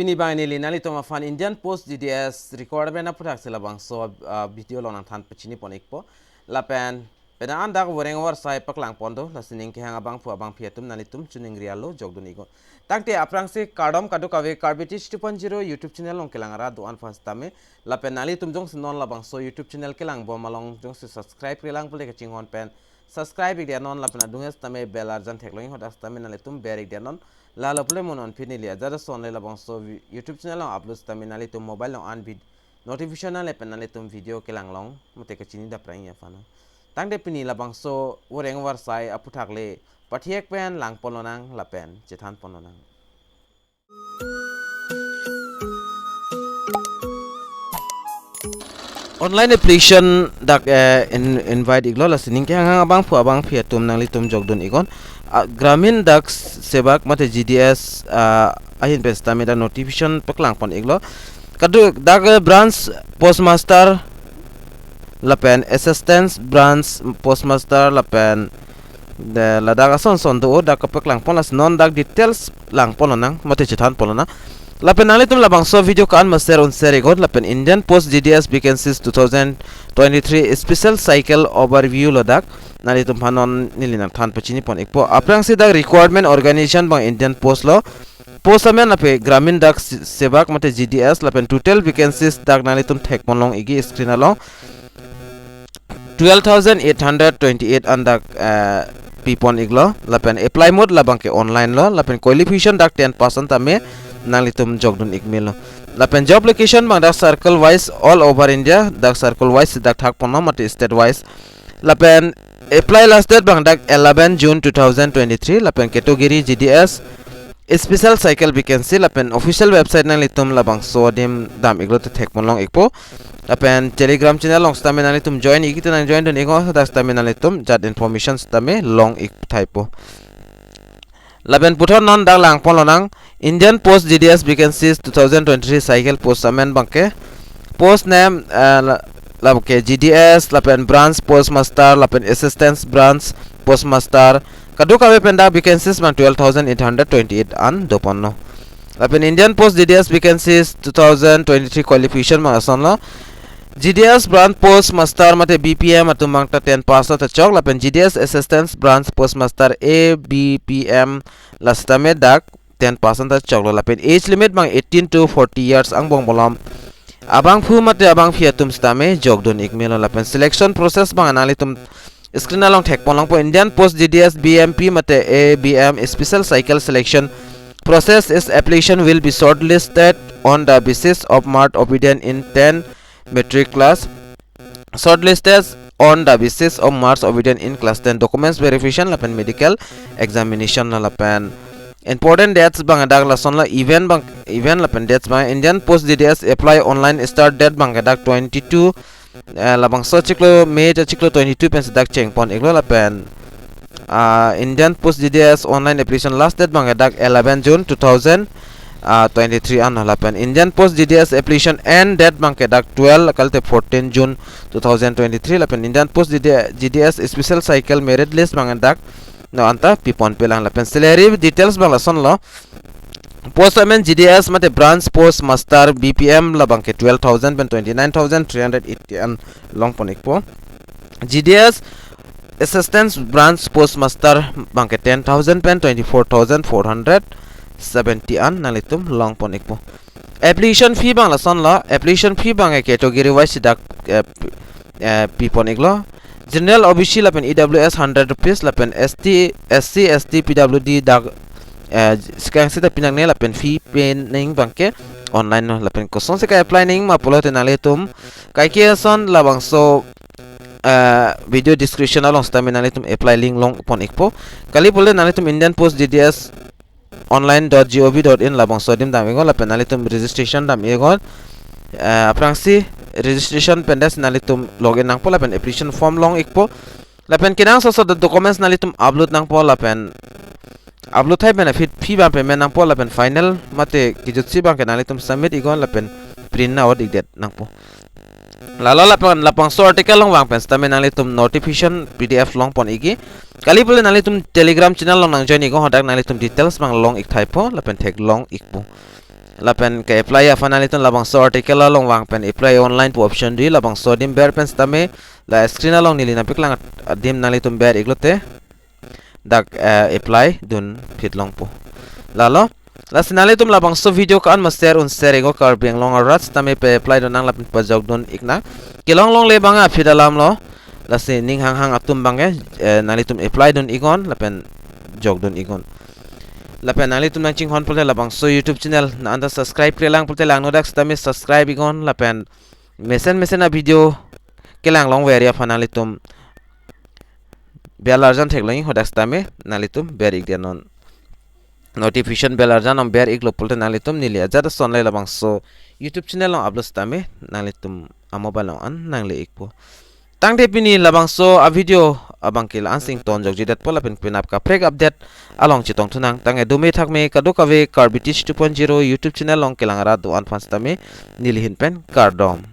Pini bang ni lina li toma fan Indian Post GDS requirement na putak sila bang so video long nang than pachini ponik po lapen peda andak wareng war sai paklang pondo la sining ke hanga bang pu abang phiatum nalitum chuning rialo jogduni go tangte aprang se kardom kadu kave carbitish 2.0 YouTube channel long kelangara do an fast tame lapen nali tum jong non la bang so YouTube channel kelang bo malong jong se subscribe kelang pule ke chingon pen subscribe dia non lapen adunges tame bell arjan thekloing hodas tame nalitum berik dia non lalo pule monon pinilia jada son le labang so YouTube channel long upload tame nalitum mobile long an vid notification na lepen nalitum video kelang long mate ke chini da prang ya fana tang de pini labang so wareng war sai APHUTHAK le pathiek pen lang polonang lapen chethan polonang online application dak invite iglo la sining ke hanga bang pu abang phiatum nang litum jogdon igon gramin dak sebak mate GDS ahin pestame da notification paklang pon iglo kadu dak branch postmaster lapen assistant branch postmaster lapen de la daga son do dak paklang pon las non dak details lang polonang mate chethan polona lapen nali tum labang so video kan master on serigon lapen Indian Post GDS vacancies 2023 special cycle overview lodak nali tum hanon nilina than pachini pon ekpo aprang se dak requirement organization bang Indian Post lo post amen lape gramin dak sebak mate GDS lapen total vacancies dak nali tum thek ponlong igi screen along 12828 andak pipon iglo lapen apply mode labang ke online lo lapen qualification dak 10% tame nalitum jogdun ikmelo lapen job location bang dak circle wise all over India dak circle wise dak thak pono mate state wise lapen apply last date bang dak 11 June 2023 lapen category GDS special cycle vacancy lapen official website nalitum labang so dim dam iglo te thek monlong ikpo lapen telegram channel long stame nalitum join igito nang join don igo dak stame nalitum jat information stame long ik typo lapen puthon non dak lang polonang Indian Post GDS vacancies 2023 cycle post amen bangke post name labke GDS lapen branch postmaster lapen assistant branch postmaster kadu kawe penda vacancies man 12828 an doponno lapen Indian Post GDS vacancies 2023 qualification ma asonlo GDS branch postmaster mate BPM atumang ta 10% ta chok lapen GDS assistant branch postmaster A BPM lastame dak 10% ta chok lapen age limit bang 18 to 40 years ang bong bolam abang phu mate abang phiatum stame jogdon ikmelo lapen selection process bang analitum screen along thek ponlang po Indian Post GDS BMP mate ABM special cycle selection process is application will be shortlisted on the basis of mark obedient in 10 metric class shortlisted on the basis of marks obedient in class 10 documents verification lapen medical examination lapen important dates bang adak la son la event lapen dates bang Indian Post GDS apply online start date bang adak 22 labang so chiklo May chiklo 22 pen dak cheng pon iglo lapen Indian Post GDS online application last date bang adak 11 June 2023 an lapen Indian Post GDS application end date bang adak 12 kalte 14 June 2023 lapen Indian Post GDS special cycle merit list bang adak no anta pipon pelang lapen salary details bang lason lo postman GDS mate branch postmaster BPM la bang ke 12000 pen 29380 an long ponik po GDS assistant branch postmaster bang ke 10000 pen 24470 an nalitum long ponik po application fee bang lason lo application fee bang ke category wise dak pipon iglo general OBC lapen EWS 100 rupees lapen SC ST PWD dak sekarang kita pinang ne lapen fee paying bangke online no lapen kosong se kai apply ning ma polo te naletum kai ke son labang so video description along stame naletum apply link long upon ikpo kali pole naletum Indian Post GDS online.gov.in labang so dim dam lapen naletum registration dam egon aprangsi registration pendas nalitum login nang po lapen application form long ikpo lapen kinang so the documents nalitum upload nang po lapen upload hai benefit fee bang payment nang po lapen final mate kijutsi bang nalitum submit igon lapen print na od igdet nang po lalo lapan lapang so article long bang pen stame nalitum notification PDF long pon igi kali pole nalitum telegram channel long nang join igon hodak nalitum details bang long ik type po lapen tag long ikpo la pen ke apply ya fanali ton labang so article la long wang pen apply online pu option di labang so dim ber pen stame la screen la long nili na piklang dim nali tum ber iglote dak apply dun fit long pu lalo la sinali tum labang so video kan master un share ego kar beng long rats tame pe apply don nang lapin pa jog don ikna kilong long le banga fidalam lo la se ning hang hang atum bange nali tum apply don igon la pen jog don igon la pen nali tum nang ching hon pulte labang so YouTube channel na anda subscribe krelang pulte lang no dak tame subscribe igon la pen mesen a video kelang long veria fanali tum bell arjan thek long hodak tame nali tum ber ik denon notification bell arjan om ber ik lo pulte nali tum nili ajada son lai labang so YouTube channel long upload tame nali tum a mobile long an nang le ikpo tang de pini labang so a video abang kil ansing ton jog jidat pola pen pinap ka prek update along chitong tunang tang e dume thak me kaduk ave Carbitish 2.0 YouTube channel long kilang ra do an fans tame nili hin pen kardom.